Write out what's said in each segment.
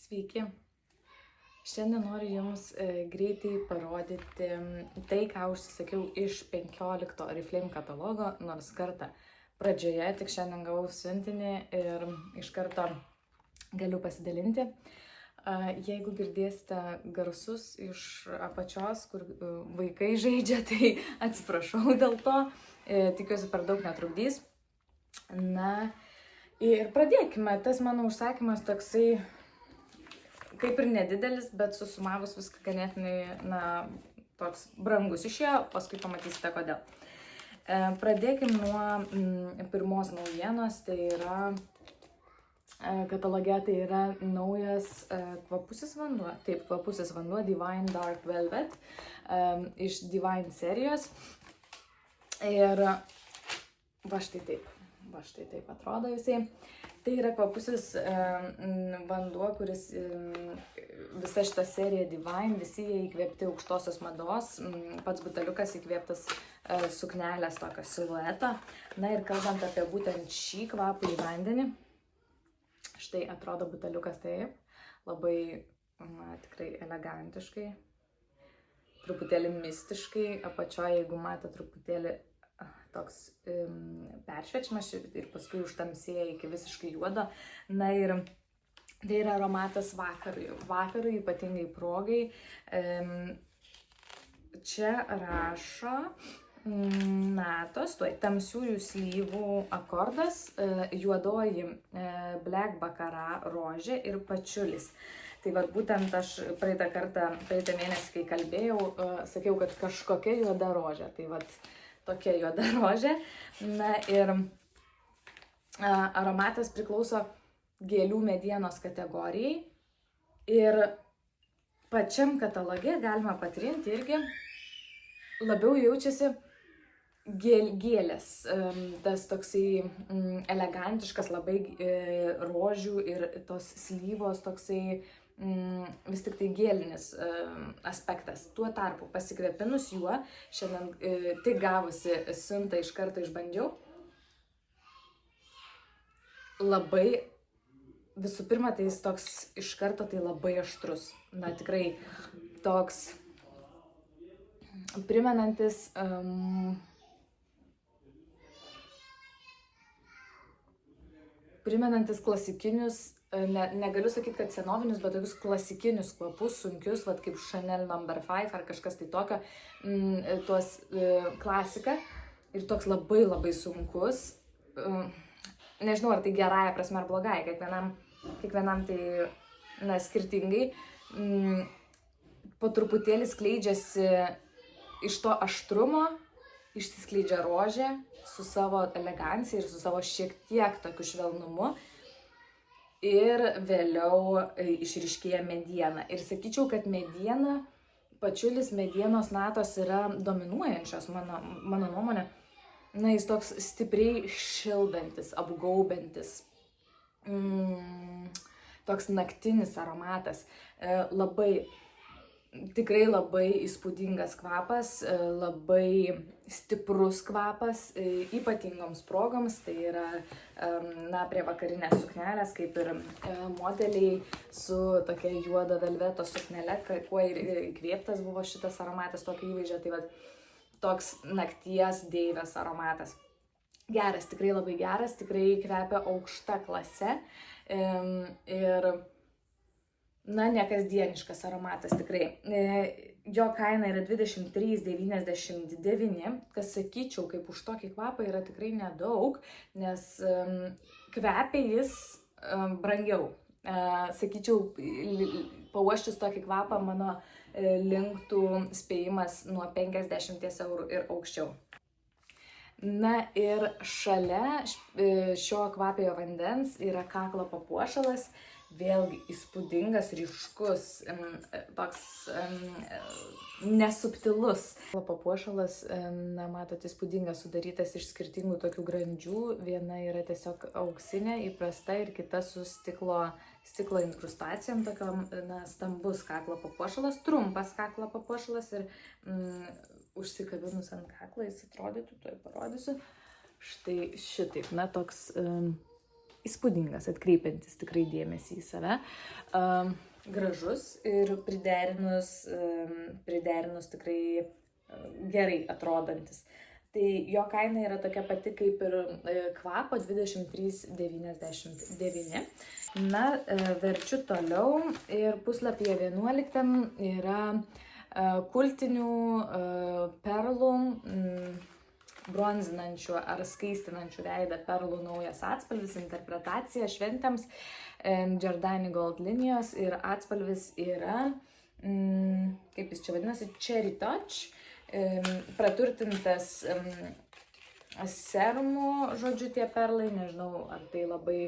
Sveiki. Šiandien noriu Jums greitai parodyti tai, ką užsisakiau iš 15 Oriflame katalogo, nors kartą pradžioje, tik šiandien gavau siuntinį ir iš karto galiu pasidalinti. Jeigu girdėsite garsus iš apačios, kur vaikai žaidžia, tai atsiprašau dėl to, tikiuosi per daug netrukdys. Na ir pradėkime, tas mano užsakymas toksai kaip ir nedidelis, bet susumavus viską ganėtinai, toks brangus išėjo, paskui pamatysite kodėl. Pradėkime nuo pirmos naujienos, tai yra kataloge, tai yra naujas kvapusis vanduo. Taip, kvapusis vanduo Divine Dark Velvet iš Divine serijos. Ir va štai taip atrodo jisai. Tai yra kvapusis vanduo, kuris visa šita serija Divine, visi jie įkvėpti aukštosios mados, pats buteliukas įkvėptas suknelės tokio silueto. Na ir kalbant apie būtent šį kvapų į vandenį, štai atrodo buteliukas taip, labai tikrai elegantiškai, truputėlį mistiškai, apačioje, jeigu matą, truputėlį toks peršviečiamas ir paskui užtamsėja iki visiškai juodo. Na ir tai yra aromatas vakarui, ypatingai progai. Čia rašo natos, tamsiųjų slyvų akordas, juodoji Black Baccarat rožė ir pačiulis. Tai vat būtent aš praeitą mėnesį, kai kalbėjau, sakiau, kad kažkokia juoda rožė. Tai vat tokia juoda rožė. Na ir aromatas priklauso gėlių medienos kategorijai. Ir pačiam kataloge galima patrinti irgi labiau jaučiasi gėlės. Tas toksai elegantiškas labai rožių ir tos slyvos toksai vis tik tai gėlinis aspektas. Tuo tarpu pasikvėpinus juo, šiandien tik gavusi siuntą iš karto išbandžiau, labai, visų pirma, tai jis toks iš karto tai labai aštrus. Na tikrai toks primenantis klasikinius, negaliu sakyti, kad senovinius, bet tokius klasikinius kvapus, sunkius, vat kaip Chanel No. 5 ar kažkas tai tokio, tuos klasika ir toks labai labai sunkus. Nežinau, ar tai gerąja prasme ar blogai, kiekvienam tai skirtingai. Po truputėlį skleidžiasi iš to aštrumo, išsiskleidžia rožė su savo elegancija ir su savo šiek tiek tokiu švelnumu. Ir vėliau išryškėja mediena. Ir sakyčiau, kad mediena, pačiulis medienos natos yra dominuojančios, mano nuomonė. Na, jis toks stipriai šildantis, apgaubiantis, toks naktinis aromatas. Tikrai labai įspūdingas kvapas, labai stiprus kvapas, ypatingoms progoms. Tai yra prie vakarinės suknelės, kaip ir modeliai su tokia juodo velveto suknele, kuo ir įkvėptas buvo šitas aromatas, tokio įvaizdžio. Tai va, toks nakties deivės aromatas. Geras, tikrai labai geras, tikrai kvepia aukšta klase ir nekasdieniškas aromatas tikrai. Jo kaina yra 23,99, kas sakyčiau, kaip už tokį kvapą yra tikrai nedaug, nes kvepia jis brangiau. Sakyčiau, pauoščius tokį kvapą mano linktų spėjimas nuo 50 eurų ir aukščiau. Na ir šalia šio kvapiojo vandens yra kaklo papuošalas. Vėlgi įspūdingas, ryškus, toks nesubtilus. Papuošalas, matot, įspūdingas, sudarytas iš skirtingų tokių grandžių. Viena yra tiesiog auksinė, įprasta ir kita su stiklo inkrustacijom, tokiom, stambus kaklo papuošalas, trumpas kaklo papuošalas ir užsikabinus ant kaklo jis atrodytų, tuoj parodysiu. Štai šitaip, toks įspūdingas, atkreipiantis tikrai dėmesį į save. Gražus ir priderinus tikrai gerai atrodantis. Tai jo kaina yra tokia pati kaip ir kvapo 23,99. Na, verčiu toliau ir puslapyje 11 yra kultinių perlų, bronzinančių ar skaistinančių veidą perlų naujas atspalvis, interpretacija šventėms, Giordani Gold linijos ir atspalvis yra, kaip jis čia vadinasi, Cherry Touch, praturtintas serumu, žodžiu, tie perlai, nežinau, ar tai labai,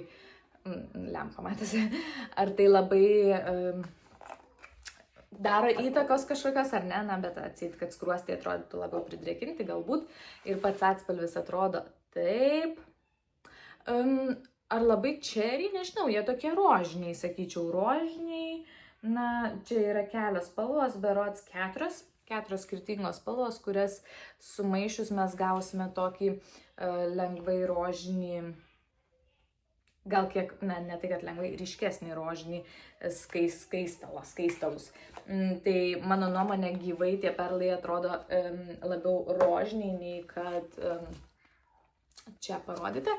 lempa matėsi, ar tai labai daro įtakos kažkokios ar ne, na, bet atseit, kad skruostai atrodytų labiau pridrėkinti galbūt ir pats atspalvis atrodo taip. Ar labai cherry, nežinau, jie tokie rožiniai, sakyčiau, rožiniai, na, čia yra kelios spalvos, berods keturios skirtingos spalvos, kurias sumaišius mes gausime tokį lengvai rožinį, gal kiek, ne tai, kad lengvai ryškesnį rožinį skaistalus. Tai mano nuomonė gyvai tie perlai atrodo labiau rožiniai nei kad čia parodyti.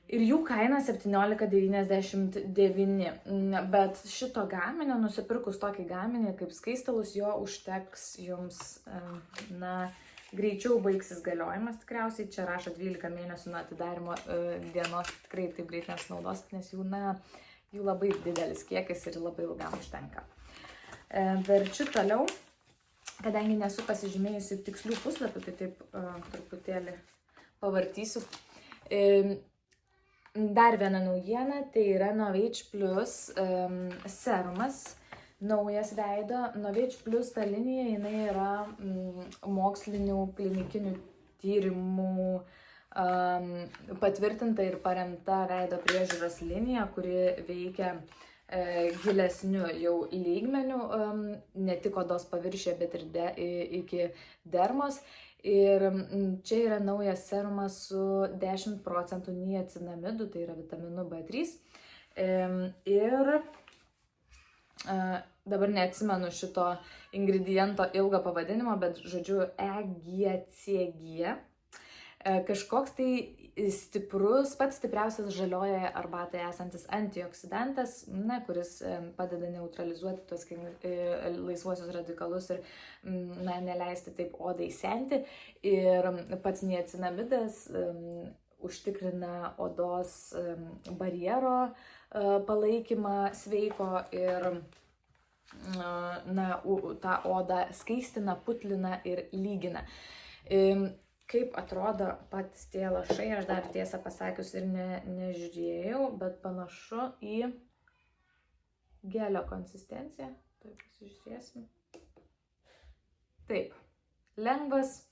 Ir jų kaina 17,99. Bet šito gaminio, nusipirkus tokį gaminį kaip skaistalus, jo užteks jums, na, greičiau baigsis galiojimas tikriausiai. Čia rašo 12 mėnesių nuo atidarimo dienos, tikrai taip greit nesunaudosit, nes jų, na, jų labai didelis kiekis ir labai ilgam užtenka. Verčiu toliau, kadangi nesu pasižymėjusi tikslių puslapių, tai taip truputėlį pavartysiu. Dar viena naujiena, tai yra Novage Plus serumas, naujas veido. Novage Plus ta linija, jinai yra mokslinių klinikinių tyrimų patvirtinta ir paremta veido priežiūros linija, kuri veikia gilesniu jau lygmeniu, ne tik odos paviršiuje, bet ir iki dermos. Ir čia yra naujas serumas su 10% niacinamidų, tai yra vitaminu B3. Ir dabar neatsimenu šito ingrediento ilgo pavadinimo, bet žodžiu EGCG. Kažkoks tai stiprus, pats stipriausias žaliojoje arbatoje esantis antioksidantas, na, kuris padeda neutralizuoti tuos laisvuosius radikalus ir, na, neleisti taip odai senti. Ir pats niacinamidas užtikrina odos barjero palaikymą sveiko ir, na, tą odą skaistina, putlina ir lygina. Kaip atrodo patys tie lašai, aš dar tiesą pasakius ir nežiūrėjau, bet panašu į gelio konsistenciją. Taip, pasižiūrėsim. Taip, lengvas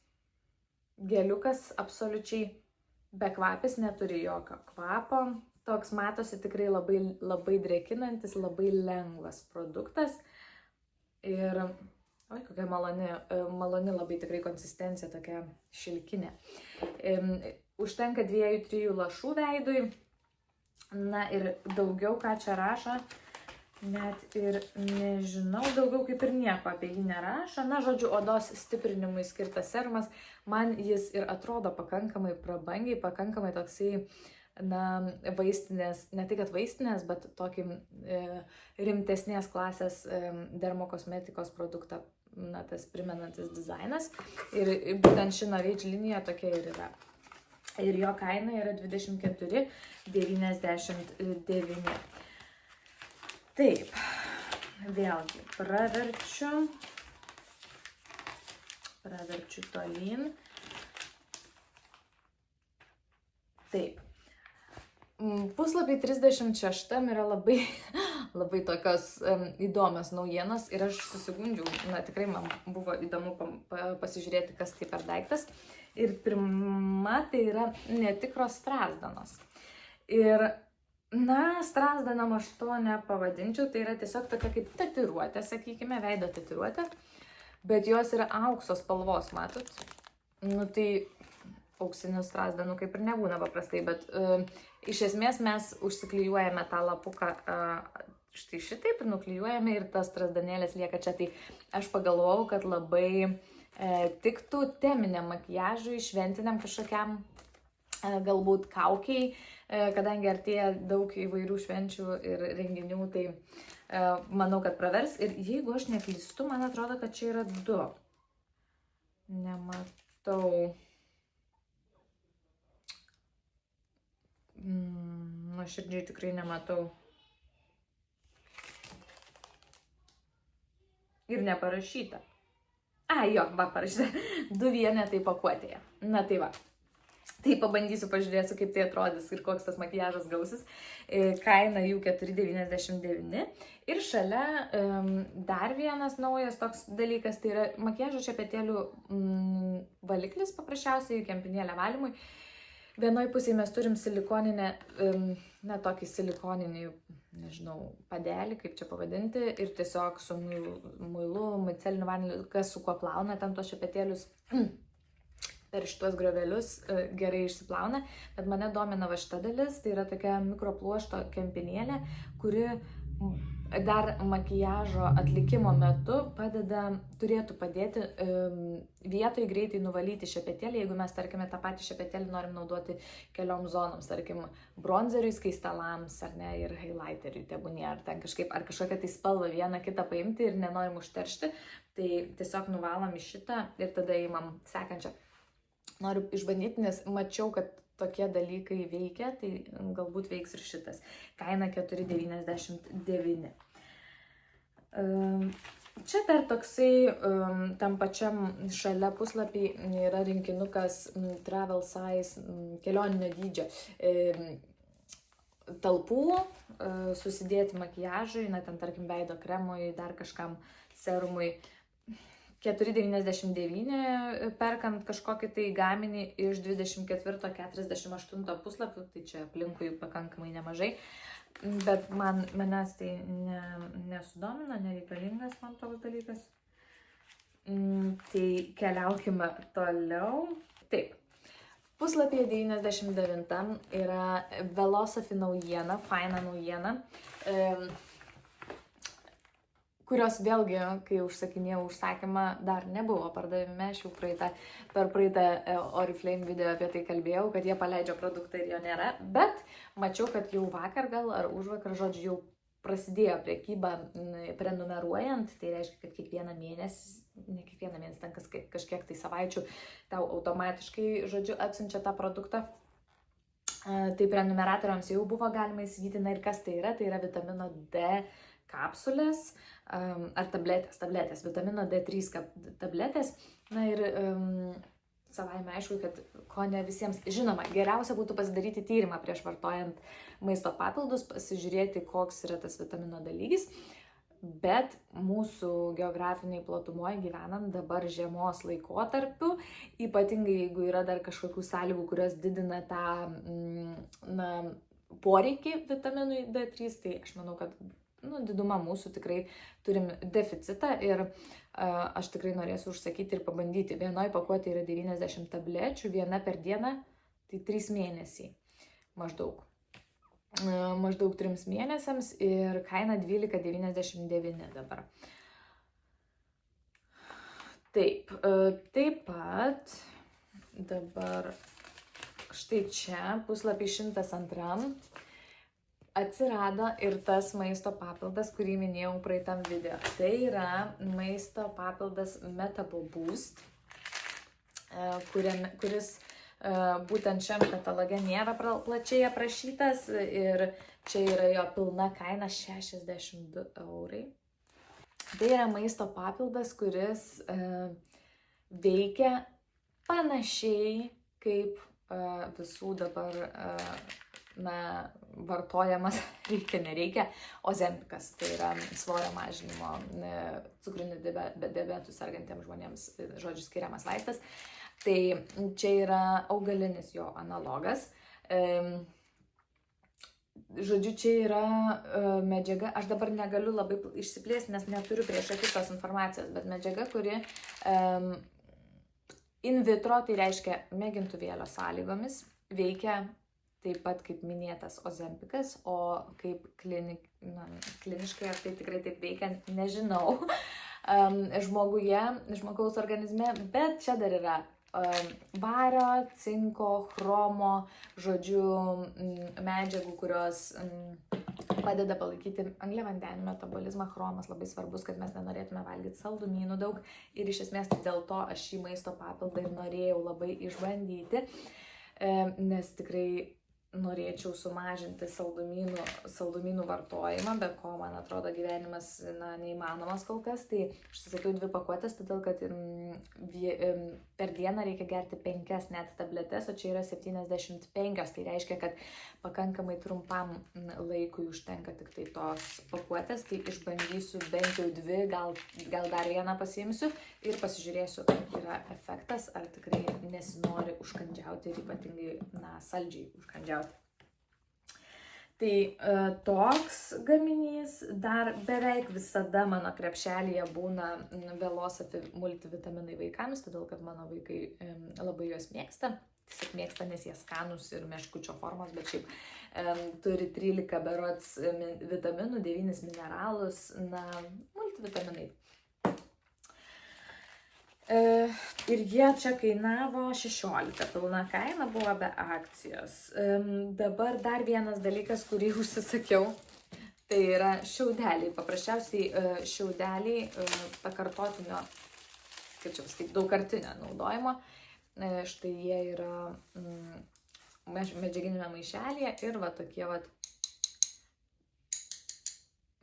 geliukas, absoliučiai bekvapis, neturi jokio kvapo. Toks matosi tikrai labai, labai drėkinantis, labai lengvas produktas. Ir oi, kokia maloni labai tikrai konsistencija, tokia šilkinė. Užtenka 2-3 lašų veidui. Na ir daugiau, ką čia rašo, net ir nežinau, daugiau kaip ir nieko apie jį nerašo. Na, žodžiu, odos stiprinimui skirtas serumas. Man jis ir atrodo pakankamai prabangiai, pakankamai toksai, na, vaistinės, ne tai kad vaistinės, bet tokį rimtesnės klasės dermokosmetikos produktą, na, tas primenantis dizainas. Ir būtent ši Novage linija tokia ir yra. Ir jo kaina yra 24,99. Taip, vėlgi praverčiu tolyn. Taip. Puslapiai 36 yra labai, labai tokios įdomios naujienos ir aš susigundžiau, na, tikrai man buvo įdomu pasižiūrėti, kas tai per daiktas. Ir pirma, tai yra netikros strazdanos. Ir, na, strazdanom aš to nepavadinčiau, tai yra tiesiog tokia kaip tatuiruotė, sakykime, veido tatuiruotė, bet jos yra aukso spalvos, matot? Nu, tai auksinių strazdanų kaip ir nebūna paprastai, bet Iš esmės mes užsiklijuojame tą lapuką štai šitaip, nuklijuojame ir tas strazdanėlės lieka čia. Tai aš pagalvojau, kad labai tiktų teminiam makiažui, šventiniam kažkokiam galbūt kaukiai, kadangi artėja daug įvairių švenčių ir renginių, tai manau, kad pravers. Ir jeigu aš neklystu, man atrodo, kad čia yra 2. Nematau. Nuoširdžiai tikrai nematau. Ir neparašyta. Jo, va, parašyta. 2 vienetai pakuotėje. Na tai va. Tai pabandysiu, pažiūrėsiu, kaip tai atrodys ir koks tas makiažas gausis. Kaina jų 4,99. Ir šalia dar vienas naujas toks dalykas, tai yra makiažo šepetėlių valiklis paprasčiausiai, kempinėlė valymui. Vienoj pusėje mes turim silikoninę, tokį silikoninį, nežinau, padelį, kaip čia pavadinti, ir tiesiog su muilu, miceliniu vaniliu, kas su kuo plauna ten tos šepetėlius per šitos griovelius gerai išsiplauna, bet mane domina va šita dalis, tai yra tokia mikropluošto kempinėlė, kuri dar makiažo atlikimo metu turėtų padėti vietoj greitai nuvalyti šepetėlį, jeigu mes, tarkime, tą patį šepetėlį norim naudoti keliom zonoms, tarkim, bronzeriui, skaistalams, ar ne, ir highlighteriui tebūnie, ar ten kažkaip, ar kažkokią tai spalvą vieną kitą paimti ir nenorim užteršti, tai tiesiog nuvalom į šitą ir tada įmam sekančią. Noriu išbandyti, nes mačiau, kad tokie dalykai veikia, tai galbūt veiks ir šitas. Kaina 4,99. Čia dar toksai, tam pačiam šalia puslapį yra rinkinukas travel size, kelioninio dydžio talpų, susidėti makiažui, ten tarkim veido kremui, dar kažkam serumui. 4,99 perkant kažkokį tai gaminį iš 24-48 puslapių, tai čia aplinkui pakankamai nemažai, bet manęs tai nesudomina, nereikalingas man toks dalykas. Tai keliaukime toliau. Taip, puslapyje 99 yra Velocity naujiena, faina naujiena, kurios vėlgi, kai užsakinėjau užsakymą, dar nebuvo pardavime. Aš jau per praeitą Oriflame video apie tai kalbėjau, kad jie paleidžia produktą ir jo nėra, bet mačiau, kad jau vakar gal ar užvakar, žodžiu, jau prasidėjo prekyba prenumeruojant, tai reiškia, kad kiekvieną mėnesį, ten kažkiek tai savaičių tau automatiškai, žodžiu, atsiunčia tą produktą. Tai prenumeratoriams jau buvo galima įsigyti, ir kas tai yra vitamino D kapsulės ar tabletės, vitamino D3 tabletės. Ir savaime aišku, kad ko ne visiems žinoma, geriausia būtų pasidaryti tyrimą prieš vartojant maisto papildus, pasižiūrėti, koks yra tas vitamino D lygis. Bet mūsų geografiniai platumoje gyvenant dabar žiemos laikotarpiu, ypatingai jeigu yra dar kažkokių sąlygų, kurios didina tą poreikį vitaminui D3, tai aš manau, kad diduma mūsų tikrai turim deficitą ir aš tikrai norėsiu užsakyti ir pabandyti. Vienoj pakuotė yra 90 tablečių, viena per dieną, tai 3 mėnesiai maždaug. Maždaug 3 mėnesiams ir kaina 12,99 dabar. Taip, taip pat dabar štai čia puslapį 102 atsirado ir tas maisto papildas, kurį minėjau praeitam video. Tai yra maisto papildas MetaboBoost, kuris būtent šiam kataloge nėra plačiai aprašytas ir čia yra jo pilna kaina 62 €. Tai yra maisto papildas, kuris veikia panašiai kaip visų dabar vartojamas, nereikia, Ozempikas, tai yra svorio mažinimo, cukriniu diabetu sergantiems žmonėms, žodžiu, skiriamas vaistas. Tai čia yra augalinis jo analogas. Žodžiu, čia yra medžiaga, aš dabar negaliu labai išsiplėsti, nes neturiu prieš akis tos informacijos, bet medžiaga, kuri in vitro, tai reiškia mėgintuvėlio sąlygomis, veikia taip pat kaip minėtas Ozempikas, o kaip kliniškai, ar tai tikrai taip veikia, nežinau, žmogaus organizme, bet čia dar yra vario, cinko, chromo, žodžiu, medžiagų, kurios padeda palaikyti angliavandenių metabolizmą. Chromas labai svarbus, kad mes nenorėtume valgyti saldumynų daug, ir iš esmės dėl to aš šį maisto papildą ir norėjau labai išbandyti, nes tikrai norėčiau sumažinti saldumynų vartojimą, be ko, man atrodo, gyvenimas neįmanomas kol kas. Tai užsisakiau 2 pakuotės, todėl kad per dieną reikia gerti 5 net tabletes, o čia yra 75. Tai reiškia, kad pakankamai trumpam laikui užtenka tik tai tos pakuotės. Tai išbandysiu bent jau 2, gal dar vieną pasiimsiu ir pasižiūrėsiu, kaip yra efektas, ar tikrai nesinori užkandžiauti ir ypatingai, saldžiai užkandžiauti. Tai toks gaminys. Dar beveik visada mano krepšelyje būna Velocity multivitaminai vaikams, todėl kad mano vaikai labai juos mėgsta. Tiesiog mėgsta, nes jie skanus ir meškučio formos, bet šiaip turi 13 berods vitaminų, 9 mineralus, multivitaminai. Ir jie čia kainavo 16, pilna kaina buvo be akcijos. Dabar dar vienas dalykas, kurį užsisakiau, tai yra šiaudeliai. Paprasčiausiai šiaudeliai pakartotinio, kaip čia pasakyti, daugkartinio naudojimo. Štai jie yra medžiaginėme maišelyje ir va tokie va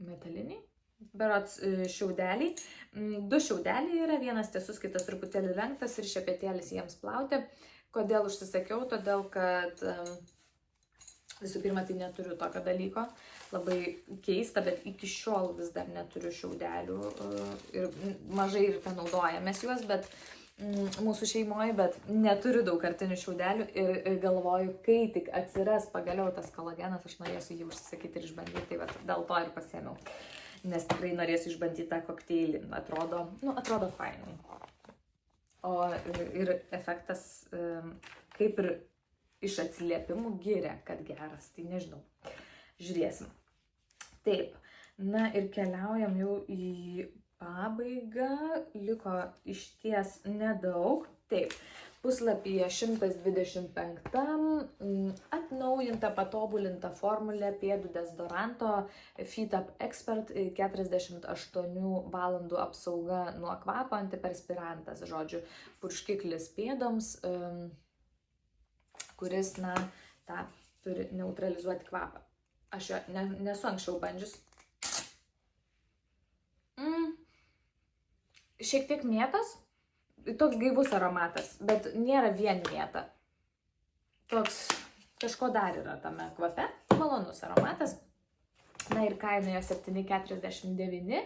metaliniai. Berods šiaudeliai. 2 šiaudeliai yra, vienas tiesus, kitas truputėlį lenktas ir šepetėlis jiems plauti. Kodėl užsisakiau? Todėl, kad visų pirma, tai neturiu tokio dalyko. Labai keista, bet iki šiol vis dar neturiu šiaudelių. Ir mažai ir naudojamės juos, bet mūsų šeimoje, bet neturiu daugkartinių šiaudelių ir galvoju, kai tik atsiras pagaliau tas kolagenas, aš norėsiu jį užsisakyti ir išbandyti, tai va, dėl to ir pasiėmiau. Nes tikrai norėsiu išbandyti tą kokteilį. Atrodo fainai. O ir efektas, kaip ir iš atsiliepimų giria, kad geras. Tai nežinau. Žiūrėsim. Taip. Ir keliaujam jau į pabaigą. Liko išties nedaug. Taip. Puslapyje 125 atnaujinta, patobulinta formulė pėdų dezodoranto Feet Up Expert 48 valandų apsauga nuo kvapo, antiperspirantas, žodžiu, purškiklis pėdoms, kuris, tą turi neutralizuoti kvapą. Aš jo nesu anksčiau bandžius. Šiek tiek mėtos. Toks gaivus aromatas, bet nėra vien mėta. Toks kažko dar yra tame kvape, malonus aromatas. Ir kaina jo 7,49.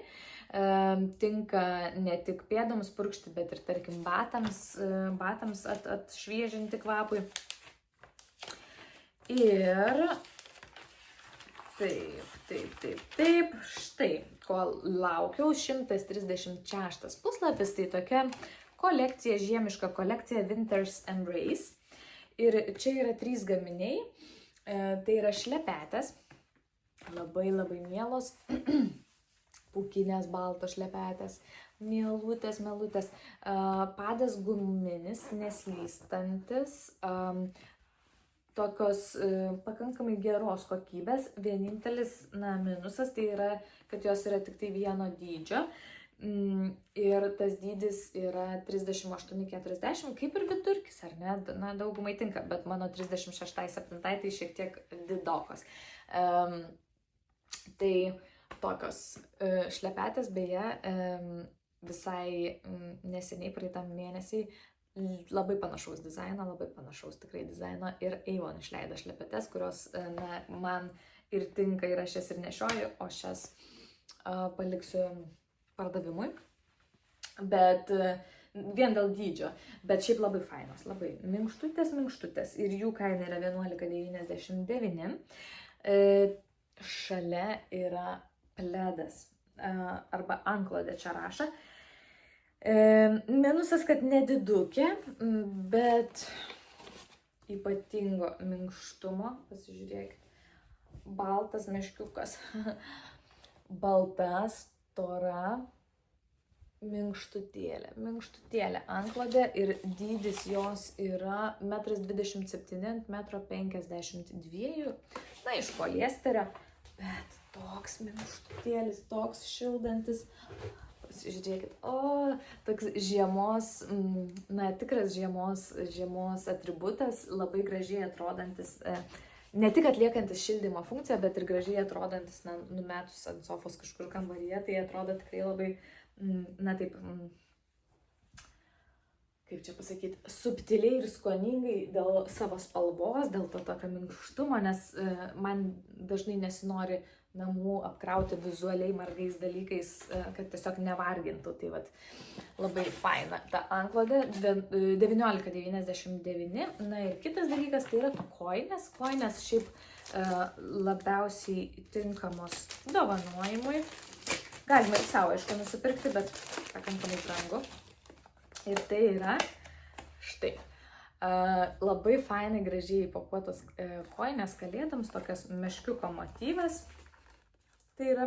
Tinka ne tik pėdoms purkšti, bet ir, tarkim, batams atšviežinti kvapui. Ir taip, štai, ko laukiau, 136 puslapis, tai tokia kolekcija, žiemiška kolekcija Winter's Embrace. Ir čia yra 3 gaminiai. Tai yra šlepetės, labai mielos, pūkinės baltos šlepetės, mielutės. Padas guminis, neslystantis, tokios pakankamai geros kokybės. Vienintelis minusas tai yra, kad jos yra tik tai vieno dydžio. Ir tas dydis yra 38-40, kaip ir vidurkis, ar ne? Daugumai tinka, bet mano 36-7 tai šiek tiek didokos. Tai tokios šlepetės, beje, visai neseniai, praeitam mėnesį, labai panašaus dizaino, tikrai dizaino, ir Avon išleido šlepetės, kurios man ir tinka, ir aš jas ir nešioju, o šias paliksiu pardavimui, bet vien dėl dydžio, bet šiaip labai fainos, labai minkštutės ir jų kaina yra 11,99. Šalia yra pledas arba antklodė, čia rašo. Minusas, kad nedidukė, bet ypatingo minkštumo. Pasižiūrėkit. Baltas meškiukas. Balta, stora, minkštutėlė antklodė ir dydis jos yra 1,27 m ant 1,52 m. Na, iš poliesterio, bet toks minkštutėlis, toks šildantis. Pasižiūrėkit, toks žiemos, na, tikras žiemos atributas, labai gražiai atrodantis, ne tik atliekantis šildymo funkciją, bet ir gražiai atrodantis, na, numetus ant sofos kažkur kambaryje, tai atrodo tikrai labai, na, taip, kaip čia pasakyti, subtiliai ir skoningai dėl savo spalvos, dėl to tokio minkštumo, nes man dažnai nesinori namų apkrauti vizualiai margais dalykais, kad tiesiog nevargintų. Tai vat, labai faina. Ta antklodė 19,99. Na ir kitas dalykas tai yra kojinės. Kojinės šiaip labiausiai tinkamos dovanojimui. Galima ir savo, aišku, nusipirkti, bet pakankamai brangu. Ir tai yra štai. Labai fainai gražiai pakuotos kojinės kalėdoms, tokias meškiuko motyvas. Tai yra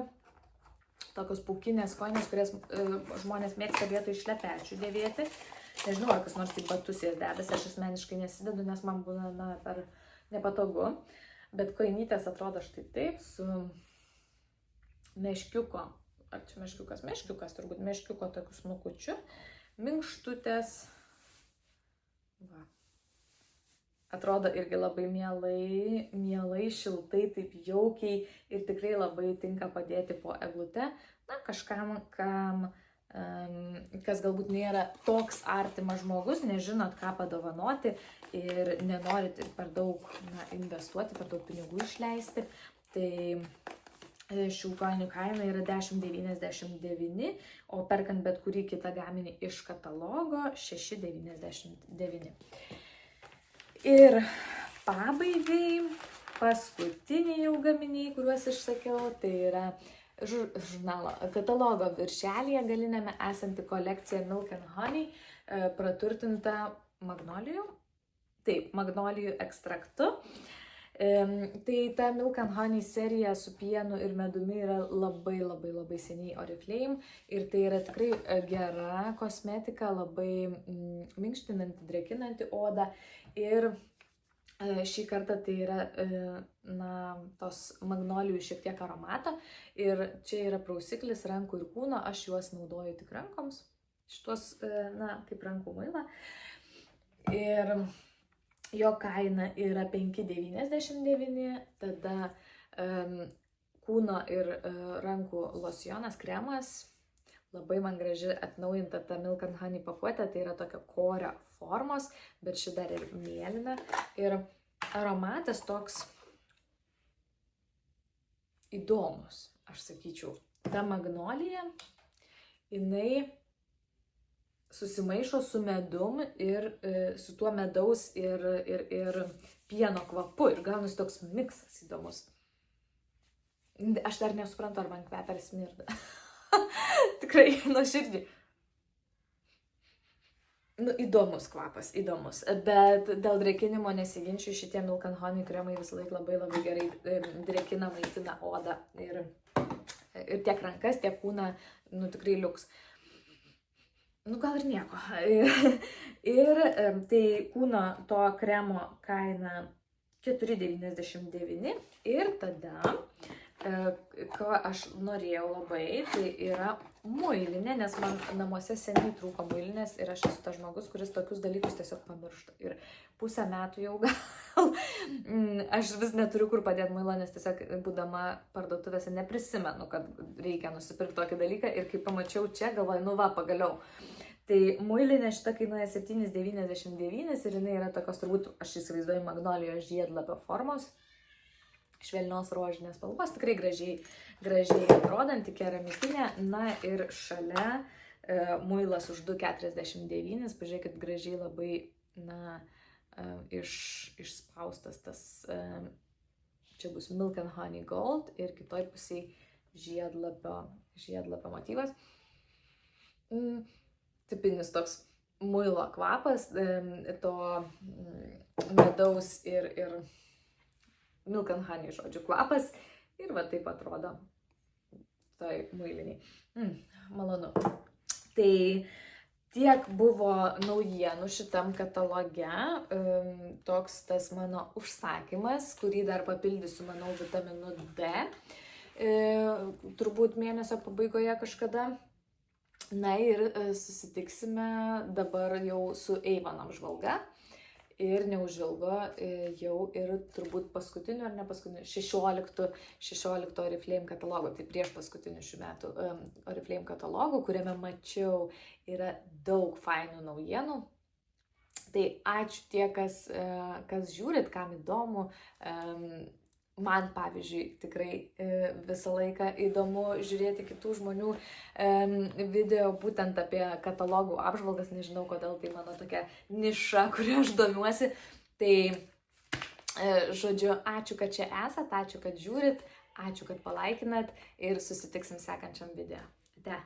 tokios pūkinės kojinės, kurias žmonės mėgsta vietoj šlepečių dėvėti. Nežinau, ar kas nors į batus jas dedasi, aš asmeniškai nesidedu, nes man būna, na, per nepatogu. Bet kojinytės atrodo štai taip, su meškiuko, ar čia meškiukas, turbūt meškiuko tokiu snukučiu, minkštutės. Va. Atrodo irgi labai mielai, šiltai, taip jaukiai ir tikrai labai tinka padėti po eglute. Na, kažkam, kas galbūt nėra toks artimas žmogus, nežinot, ką padovanoti ir nenorit per daug investuoti, per daug pinigų išleisti. Tai šių kojinių kaina yra 10,99, o perkant bet kurį kitą gaminį iš katalogo 6,99. Ir pabaigai, paskutiniai jau gaminiai, kuriuos išsakiau, tai yra žurnalo katalogo viršelyje galinėme esanti kolekcija Milk & Honey, praturtinta magnolijų. Taip, magnolijų ekstraktu. Tai ta Milk & Honey serija su pienu ir medumi yra labai seniai Oriflame ir tai yra tikrai gera kosmetika, labai minkštinanti, drėkinanti odą ir šį kartą tai yra tos magnolijų šiek tiek aromato ir čia yra prausiklis rankų ir kūno, aš juos naudoju tik rankoms, šitos, kaip rankų muilą. Ir jo kaina yra 5,99, tada kūno ir rankų losjonas, kremas, labai man graži atnaujinta ta Milk & Honey pakuotė, tai yra tokia korio formos, bet ši dar ir mėlyna. Ir aromatas toks įdomus, aš sakyčiau. Ta magnolija, jinai susimaišo su medum ir su tuo medaus ir pieno kvapu ir gaunasi toks miksas įdomus. Aš dar nesuprantu, ar man kvepia ar smirda. Tikrai, nuoširdžiai. Įdomus kvapas, įdomus. Bet dėl drėkinimo nesiginčiu, šitie Milk & Honey kremai visą laiką labai gerai drėkina, maitina odą ir tiek rankas, tiek kūną, tikrai liuks. Gal ir nieko. Ir tai kūno to kremo kaina 4,99 ir tada, ko aš norėjau labai, tai yra muilinė, nes man namuose seniai trūko muilinės ir aš esu tas žmogus, kuris tokius dalykus tiesiog pamiršta. Ir pusę metų jau gal aš vis neturiu kur padėti muilą, nes tiesiog būdama parduotuvėse neprisimenu, kad reikia nusipirkti tokį dalyką ir kai pamačiau čia, galvoju, pagaliau. Tai muilinė šita kainuoja 7,99 ir jinai yra tokios, turbūt, aš įsivaizduoju, magnolijos žiedlapio formos, švelnios rožinės spalvos, tikrai gražiai atrodanti, keramikinė. Na ir šalia muilas už 2,49, pažiūrėkit, gražiai labai, išspaustas tas, čia bus Milk & Honey Gold ir kitoj pusėje žiedlapio motyvas. Tipinis toks muilo kvapas, to medaus ir milk and honey, žodžiu, kvapas. Ir va taip atrodo toj muiliniai. Malonu. Tai tiek buvo naujienų šitam kataloge. Toks tas mano užsakymas, kurį dar papildysiu, manau, vitaminu D. Turbūt mėnesio pabaigoje kažkada. Na ir susitiksime dabar jau su Avon apžvalga. Ir neužilgo jau ir turbūt paskutiniu ar ne paskutiniu 16 Oriflame katalogo, tai prieš paskutinių šių metų Oriflame katalogų, kuriame mačiau yra daug fainų naujienų. Tai ačiū tie, kas žiūrit, kam įdomu. Man, pavyzdžiui, tikrai visą laiką įdomu žiūrėti kitų žmonių video būtent apie katalogų apžvalgas, nežinau kodėl, tai mano tokia niša, kurią aš domiuosi. Tai, žodžiu, ačiū, kad čia esat, ačiū, kad žiūrit, ačiū, kad palaikinat ir susitiksim sekančiam video. Ate.